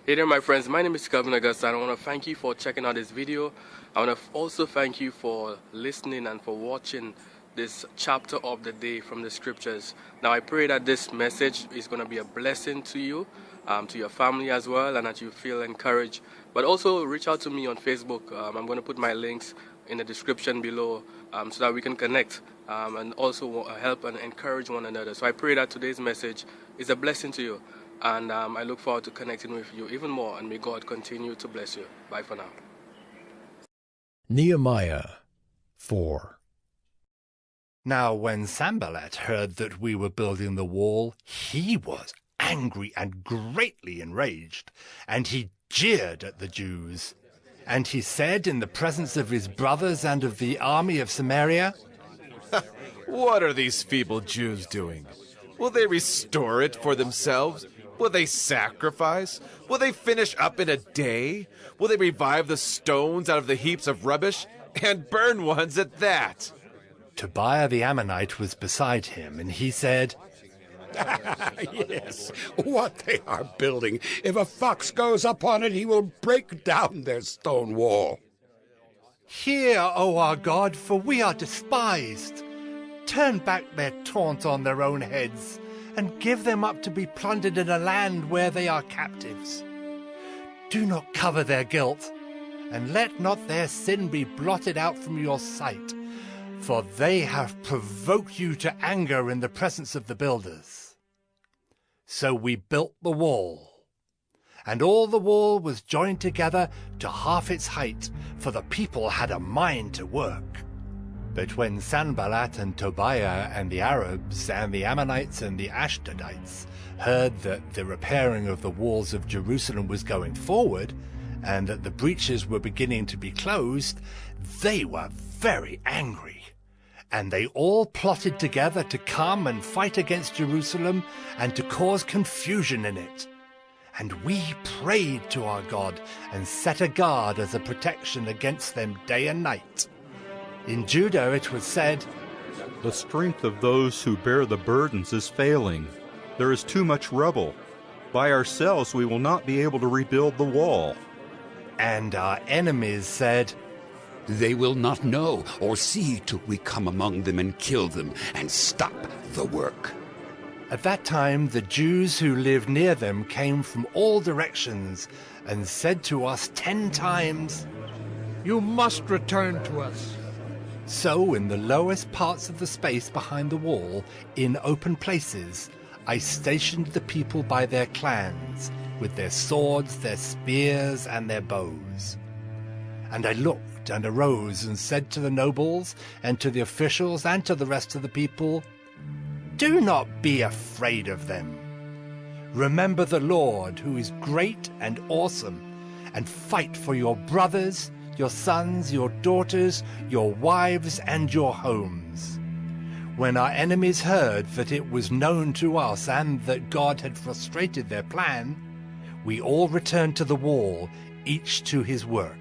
Hey there my friends, my name is Kevin Augusta and I want to thank you for checking out this video. I want to also thank you for listening and for watching this chapter of the day from the scriptures. Now I pray that this message is going to be a blessing to you, to your family as well, and that you feel encouraged. But also reach out to me on Facebook. I'm going to put my links in the description below so that we can connect and also help and encourage one another. So I pray that today's message is a blessing to you. And I look forward to connecting with you even more, and may God continue to bless you. Bye for now. Nehemiah 4. Now when Sanballat heard that we were building the wall, he was angry and greatly enraged, and he jeered at the Jews. And he said in the presence of his brothers and of the army of Samaria, "What are these feeble Jews doing? Will they restore it for themselves? Will they sacrifice? Will they finish up in a day? Will they revive the stones out of the heaps of rubbish, and burn ones at that?" Tobiah the Ammonite was beside him, and he said, "Yes, what they are building. If a fox goes up on it, he will break down their stone wall." "Hear, O our God, for we are despised. Turn back their taunt on their own heads, and give them up to be plundered in a land where they are captives. Do not cover their guilt, and let not their sin be blotted out from your sight, for they have provoked you to anger in the presence of the builders." So we built the wall, and all the wall was joined together to half its height, for the people had a mind to work. But when Sanballat and Tobiah and the Arabs and the Ammonites and the Ashdodites heard that the repairing of the walls of Jerusalem was going forward, and that the breaches were beginning to be closed, they were very angry. And they all plotted together to come and fight against Jerusalem and to cause confusion in it. And we prayed to our God and set a guard as a protection against them day and night. In Judah it was said, "The strength of those who bear the burdens is failing. There is too much rubble. By ourselves we will not be able to rebuild the wall." And our enemies said, "They will not know or see till we come among them and kill them and stop the work." At that time the Jews who lived near them came from all directions and said to us 10 times, "You must return to us." So in the lowest parts of the space behind the wall, in open places, I stationed the people by their clans, with their swords, their spears, and their bows. And I looked and arose and said to the nobles, and to the officials, and to the rest of the people, "Do not be afraid of them. Remember the Lord, who is great and awesome, and fight for your brothers, your sons, your daughters, your wives, and your homes." When our enemies heard that it was known to us and that God had frustrated their plan, we all returned to the wall, each to his work.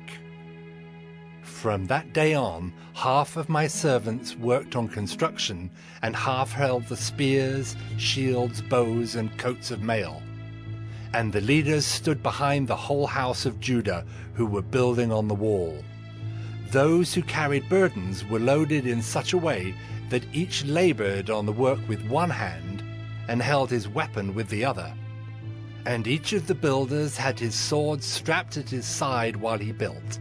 From that day on, half of my servants worked on construction, and half held the spears, shields, bows, and coats of mail. And the leaders stood behind the whole house of Judah who were building on the wall. Those who carried burdens were loaded in such a way that each labored on the work with one hand and held his weapon with the other. And each of the builders had his sword strapped at his side while he built.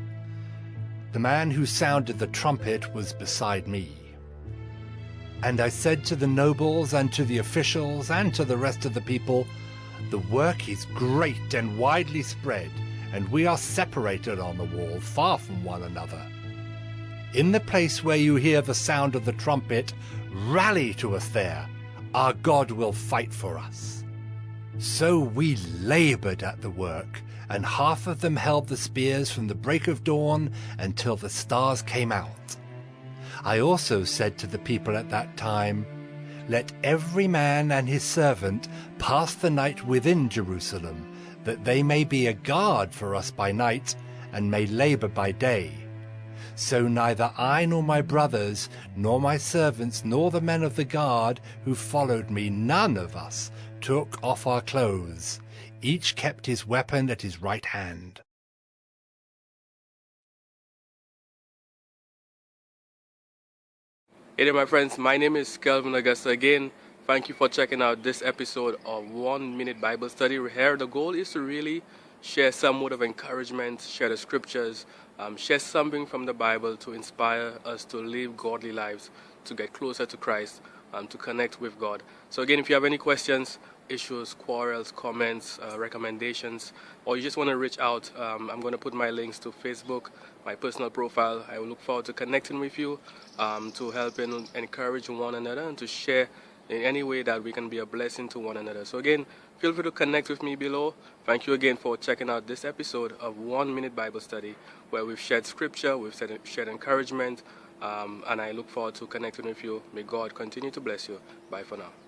The man who sounded the trumpet was beside me. And I said to the nobles and to the officials and to the rest of the people, "The work is great and widely spread, and we are separated on the wall, far from one another. In the place where you hear the sound of the trumpet, rally to us there. Our God will fight for us." So we labored at the work, and half of them held the spears from the break of dawn until the stars came out. I also said to the people at that time, "Let every man and his servant pass the night within Jerusalem, that they may be a guard for us by night, and may labor by day. So neither I nor my brothers, nor my servants, nor the men of the guard who followed me, none of us took off our clothes. Each kept his weapon at his right hand. Hey there, my friends. My name is Kelvin Augusta again. Thank you for checking out this episode of 1 Minute Bible Study. Here, the goal is to really share some word of encouragement, share the scriptures, share something from the Bible to inspire us to live godly lives, to get closer to Christ, to connect with God. So again, if you have any questions, issues, quarrels, comments, recommendations, or you just want to reach out, I'm going to put my links to Facebook, my personal profile. I will look forward to connecting with you, to help and encourage one another and to share in any way that we can be a blessing to one another. So again, feel free to connect with me below. Thank you again for checking out this episode of 1 Minute Bible Study, where we've shared scripture, we've shared encouragement, and I look forward to connecting with you. May God continue to bless you. Bye for now.